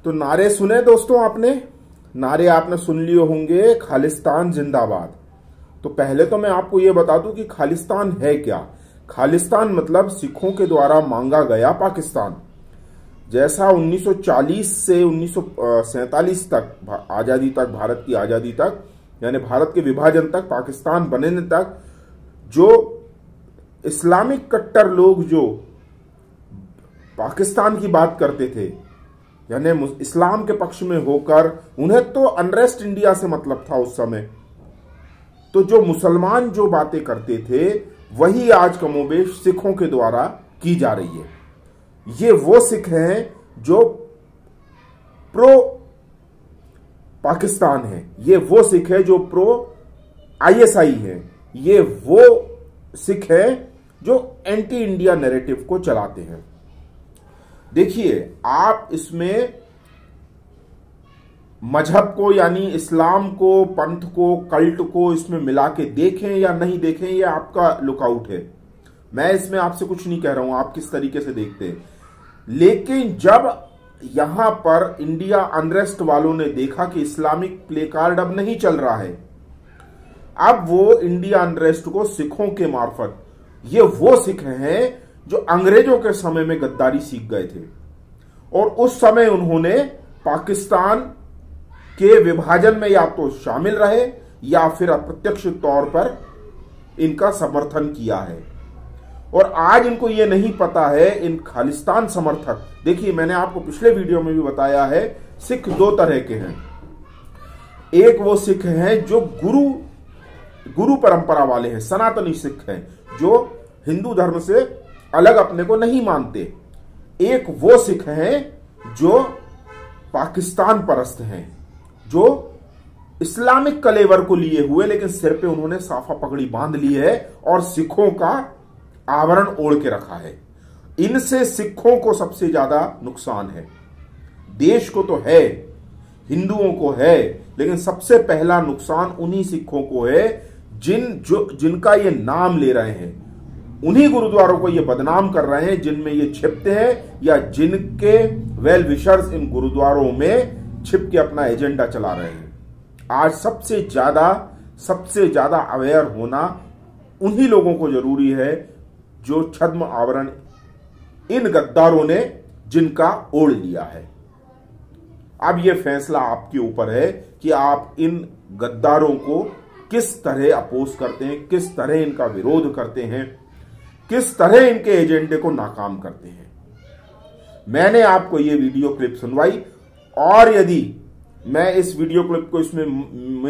तो नारे सुने दोस्तों, नारे आपने सुन लिए होंगे, खालिस्तान जिंदाबाद। तो पहले तो मैं आपको यह बता दूं कि खालिस्तान है क्या। खालिस्तान मतलब सिखों के द्वारा मांगा गया पाकिस्तान। जैसा 1940 से 1947 तक आजादी तक, भारत की आजादी तक, यानी भारत के विभाजन तक, पाकिस्तान बनने तक, जो इस्लामिक कट्टर लोग जो पाकिस्तान की बात करते थे, यानी इस्लाम के पक्ष में होकर, उन्हें तो अनरेस्ट इंडिया से मतलब था उस समय। तो जो मुसलमान जो बातें करते थे वही आज कमोबेश सिखों के द्वारा की जा रही है। ये वो सिख हैं जो प्रो पाकिस्तान है, ये वो सिख है जो प्रो आईएसआई है, ये वो सिख है जो एंटी इंडिया नैरेटिव को चलाते हैं। देखिए, आप इसमें मजहब को यानी इस्लाम को, पंथ को, कल्ट को इसमें मिला के देखें या नहीं देखें, यह आपका लुकआउट है। मैं इसमें आपसे कुछ नहीं कह रहा हूं, आप किस तरीके से देखते हैं। लेकिन जब यहां पर इंडिया अनरेस्ट वालों ने देखा कि इस्लामिक प्ले कार्ड अब नहीं चल रहा है, अब वो इंडिया अनरेस्ट को सिखों के मार्फत, ये वो सिख हैं जो अंग्रेजों के समय में गद्दारी सीख गए थे और उस समय उन्होंने पाकिस्तान के विभाजन में या तो शामिल रहे या फिर अप्रत्यक्ष तौर पर इनका समर्थन किया है। और आज इनको यह नहीं पता है, इन खालिस्तान समर्थक, देखिए मैंने आपको पिछले वीडियो में भी बताया है, सिख दो तरह के हैं। एक वो सिख हैं जो गुरु परंपरा वाले हैं, सनातनी सिख हैं, जो हिंदू धर्म से अलग अपने को नहीं मानते। एक वो सिख हैं जो पाकिस्तान परस्त हैं, जो इस्लामिक कलेवर को लिए हुए, लेकिन सिर पे उन्होंने साफा पगड़ी बांध ली है और सिखों का आवरण ओढ़ के रखा है। इनसे सिखों को सबसे ज्यादा नुकसान है। देश को तो है, हिंदुओं को है, लेकिन सबसे पहला नुकसान उन्हीं सिखों को है जिनका ये नाम ले रहे हैं। उन्हीं गुरुद्वारों को ये बदनाम कर रहे हैं जिनमें ये छिपते हैं, या जिनके वेल विशर्स इन गुरुद्वारों में छिप के अपना एजेंडा चला रहे हैं। आज सबसे ज्यादा अवेयर होना उन्हीं लोगों को जरूरी है जो छद्म आवरण इन गद्दारों ने जिनका ओढ़ लिया है। अब यह फैसला आपके ऊपर है कि आप इन गद्दारों को किस तरह अपोज करते हैं, किस तरह इनका विरोध करते हैं, किस तरह इनके एजेंडे को नाकाम करते हैं। मैंने आपको यह वीडियो क्लिप सुनवाई, और यदि मैं इस वीडियो क्लिप को इसमें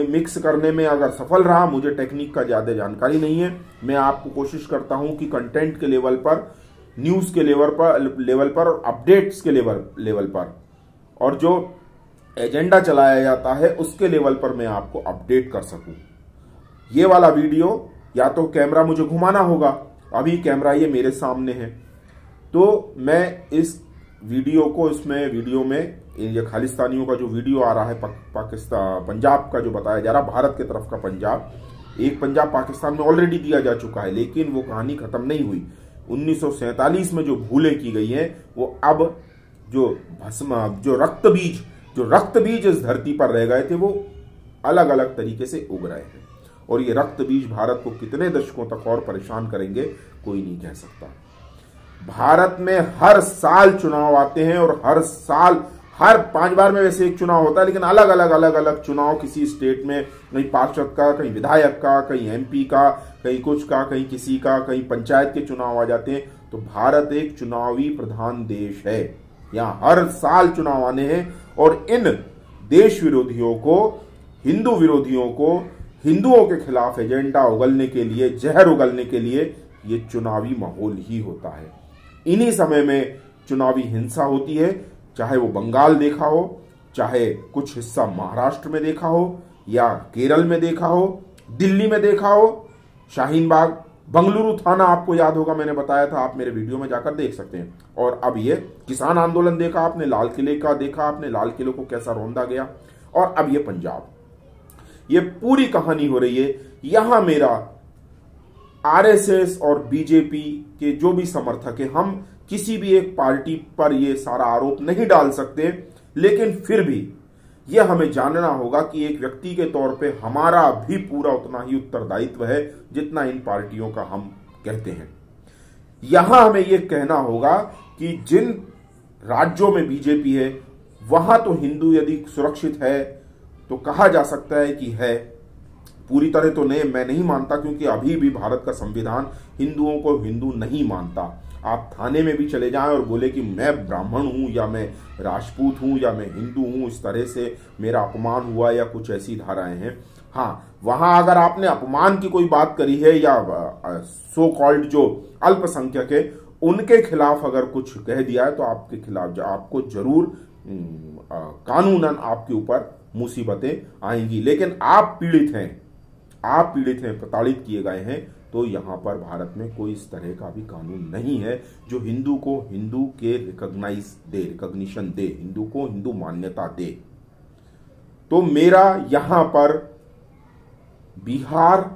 मिक्स करने में अगर सफल रहा, मुझे टेक्निक का ज्यादा जानकारी नहीं है, मैं आपको कोशिश करता हूं कि कंटेंट के लेवल पर, न्यूज के लेवल पर, अपडेट्स के लेवल पर, और जो एजेंडा चलाया जाता है उसके लेवल पर मैं आपको अपडेट कर सकूं। ये वाला वीडियो या तो कैमरा मुझे घुमाना होगा, अभी कैमरा ये मेरे सामने है, तो मैं इस वीडियो में ये खालिस्तानियों का जो वीडियो आ रहा है, पाकिस्तान पंजाब का जो बताया जा रहा, भारत की तरफ का पंजाब, एक पंजाब पाकिस्तान में ऑलरेडी दिया जा चुका है, लेकिन वो कहानी खत्म नहीं हुई। 1947 में जो भूलें की गई हैं, वो अब जो रक्त बीज इस धरती पर रह गए थे, वो अलग अलग तरीके से उग रहे हैं। और ये रक्त बीज भारत को कितने दशकों तक और परेशान करेंगे, कोई नहीं कह सकता। भारत में हर साल चुनाव आते हैं, और हर 5 बार में वैसे एक चुनाव होता है, लेकिन अलग अलग चुनाव, किसी स्टेट में कहीं पार्षद का, कहीं विधायक का, कहीं एमपी का, कहीं कुछ का, कहीं किसी का, कहीं पंचायत के चुनाव आ जाते हैं। तो भारत एक चुनावी प्रधान देश है, यहां हर साल चुनाव आने हैं, और इन देश विरोधियों को, हिंदू विरोधियों को, हिंदुओं के खिलाफ एजेंडा उगलने के लिए, जहर उगलने के लिए ये चुनावी माहौल ही होता है। इन्हीं समय में चुनावी हिंसा होती है, चाहे वो बंगाल देखा हो, चाहे कुछ हिस्सा महाराष्ट्र में देखा हो, या केरल में देखा हो, दिल्ली में देखा हो, शाहीन बाग, बंगलुरु थाना आपको याद होगा, मैंने बताया था, आप मेरे वीडियो में जाकर देख सकते हैं। और अब ये किसान आंदोलन देखा आपने, लाल किले का देखा आपने, लाल किले को कैसा रौंदा गया, और अब ये पंजाब, ये पूरी कहानी हो रही है। यहां मेरा आरएसएस और बीजेपी के जो भी समर्थक है, हम किसी भी एक पार्टी पर ये सारा आरोप नहीं डाल सकते लेकिन फिर भी यह हमें जानना होगा कि एक व्यक्ति के तौर पे हमारा भी पूरा उतना ही उत्तरदायित्व है जितना इन पार्टियों का हम कहते हैं। यहां हमें यह कहना होगा कि जिन राज्यों में बीजेपी है वहां तो हिंदू यदि सुरक्षित है तो कहा जा सकता है कि है, पूरी तरह तो नहीं, मैं नहीं मानता, क्योंकि अभी भी भारत का संविधान हिंदुओं को हिंदू नहीं मानता। आप थाने में भी चले जाएं और बोले कि मैं ब्राह्मण हूं या मैं राजपूत हूं या मैं हिंदू हूं, इस तरह से मेरा अपमान हुआ या कुछ ऐसी धाराएं हैं। हाँ, वहां अगर आपने अपमान की कोई बात करी है या सो कॉल्ड जो अल्पसंख्यक है उनके खिलाफ अगर कुछ कह दिया है तो आपके खिलाफ आपको जरूर कानूनन आपके ऊपर मुसीबतें आएंगी। लेकिन आप पीड़ित हैं, प्रताड़ित किए गए हैं, तो यहां पर भारत में कोई इस तरह का भी कानून नहीं है जो हिंदू को हिंदू के रिकॉग्निशन दे, हिंदू को हिंदू मान्यता दे। तो मेरा यहां पर बिहार,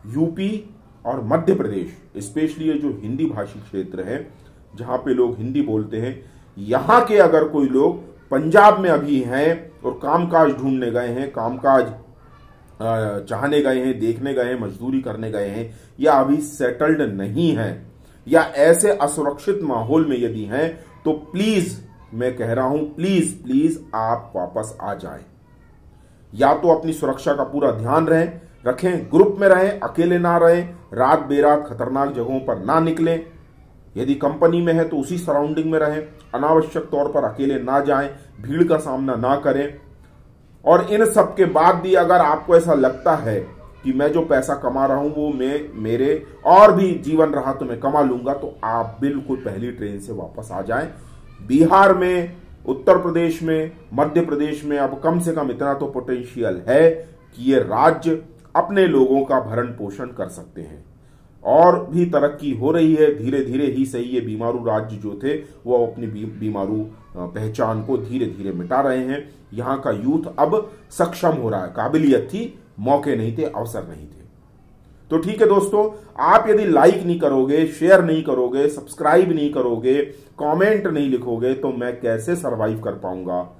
यूपी और मध्य प्रदेश, स्पेशली ये जो हिंदी भाषी क्षेत्र है जहां पे लोग हिंदी बोलते हैं, यहां के अगर कोई लोग पंजाब में अभी हैं और कामकाज ढूंढने गए हैं, कामकाज चाहने गए हैं, देखने गए हैं, मजदूरी करने गए हैं, या अभी सेटल्ड नहीं हैं या ऐसे असुरक्षित माहौल में यदि हैं, तो प्लीज, मैं कह रहा हूं प्लीज आप वापस आ जाएं। या तो अपनी सुरक्षा का पूरा ध्यान रखें, ग्रुप में रहें, अकेले ना रहें, रात बेरात खतरनाक जगहों पर ना निकलें, यदि कंपनी में है तो उसी सराउंडिंग में रहें, अनावश्यक तौर पर अकेले ना जाएं, भीड़ का सामना ना करें। और इन सब के बाद भी अगर आपको ऐसा लगता है कि मैं जो पैसा कमा रहा हूं वो मेरे और भी जीवन रहा तो मैं कमा लूंगा, तो आप बिल्कुल पहली ट्रेन से वापस आ जाएं। बिहार में, उत्तर प्रदेश में, मध्य प्रदेश में अब कम से कम इतना तो पोटेंशियल है कि ये राज्य अपने लोगों का भरण पोषण कर सकते हैं और भी तरक्की हो रही है, धीरे धीरे ही सही। ये बीमारू राज्य जो थे वो अपनी बीमारू पहचान को धीरे धीरे मिटा रहे हैं। यहाँ का यूथ अब सक्षम हो रहा है, काबिलियत थी, मौके नहीं थे, अवसर नहीं थे। तो ठीक है दोस्तों, आप यदि लाइक नहीं करोगे, शेयर नहीं करोगे, सब्सक्राइब नहीं करोगे, कमेंट नहीं लिखोगे, तो मैं कैसे सरवाइव कर पाऊंगा।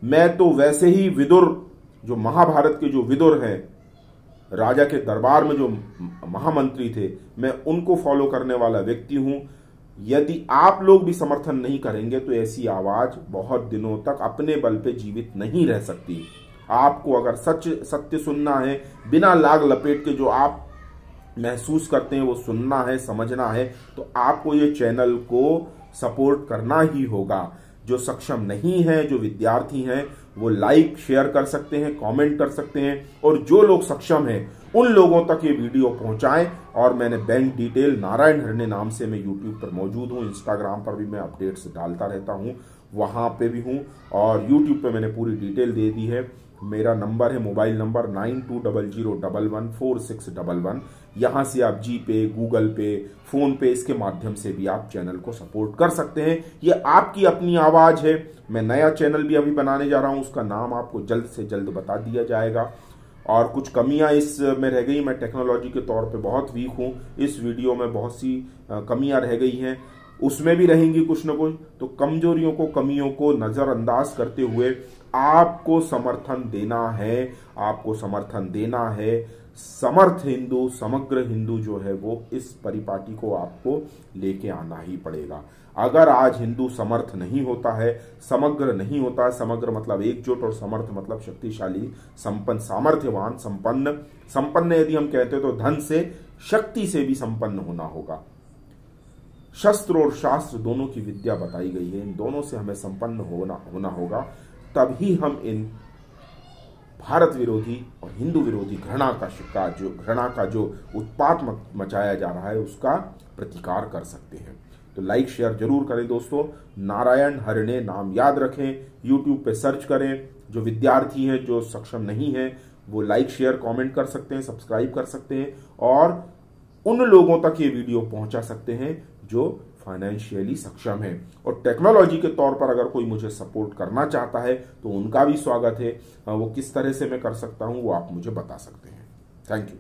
मैं तो वैसे ही विदुर, जो महाभारत के जो विदुर हैं, राजा के दरबार में जो महामंत्री थे, मैं उनको फॉलो करने वाला व्यक्ति हूं। यदि आप लोग भी समर्थन नहीं करेंगे तो ऐसी आवाज बहुत दिनों तक अपने बल पे जीवित नहीं रह सकती। आपको अगर सत्य सुनना है, बिना लाग लपेट के जो आप महसूस करते हैं वो सुनना है, समझना है, तो आपको ये चैनल को सपोर्ट करना ही होगा। जो सक्षम नहीं है, जो विद्यार्थी हैं, वो लाइक शेयर कर सकते हैं, कमेंट कर सकते हैं, और जो लोग सक्षम हैं उन लोगों तक ये वीडियो पहुंचाएं। और मैंने बैंक डिटेल नारायण हरणे नाम से मैं यूट्यूब पर मौजूद हूं, इंस्टाग्राम पर भी मैं अपडेट्स डालता रहता हूं, वहां पे भी हूं, और यूट्यूब पे मैंने पूरी डिटेल दे दी है। मेरा नंबर है, मोबाइल नंबर 9200114611। यहां से आप जी पे, गूगल पे, फोन पे, इसके माध्यम से भी आप चैनल को सपोर्ट कर सकते हैं। ये आपकी अपनी आवाज है। मैं नया चैनल भी अभी बनाने जा रहा हूं, उसका नाम आपको जल्द से जल्द बता दिया जाएगा। और कुछ कमियां इसमें रह गई, मैं टेक्नोलॉजी के तौर पे बहुत वीक हूं, इस वीडियो में बहुत सी कमियां रह गई हैं, उसमें भी रहेंगी कुछ न कुछ। तो कमजोरियों को, कमियों को नजरअंदाज करते हुए आपको समर्थन देना है, आपको समर्थन देना है। समर्थ हिंदू, समग्र हिंदू जो है वो इस परिपाटी को आपको लेके आना ही पड़ेगा। अगर आज हिंदू समर्थ नहीं होता है, समग्र नहीं होता है, समग्र मतलब एकजुट और समर्थ मतलब शक्तिशाली, संपन्न, सामर्थ्यवान, संपन्न यदि हम कहते तो धन से, शक्ति से भी संपन्न होना होगा। शस्त्र और शास्त्र दोनों की विद्या बताई गई है, इन दोनों से हमें संपन्न होना होगा, तभी हम इन भारत विरोधी और हिंदू विरोधी घृणा का जो उत्पात मचाया जा रहा है उसका प्रतिकार कर सकते हैं। तो लाइक शेयर जरूर करें दोस्तों। नारायण हरणे नाम याद रखें, यूट्यूब पे सर्च करें। जो विद्यार्थी हैं, जो सक्षम नहीं है, वो लाइक शेयर कमेंट कर सकते हैं, सब्सक्राइब कर सकते हैं, और उन लोगों तक ये वीडियो पहुंचा सकते हैं जो फाइनेंशियली सक्षम है। और टेक्नोलॉजी के तौर पर अगर कोई मुझे सपोर्ट करना चाहता है तो उनका भी स्वागत है। वो किस तरह से मैं कर सकता हूं वो आप मुझे बता सकते हैं। Thank you.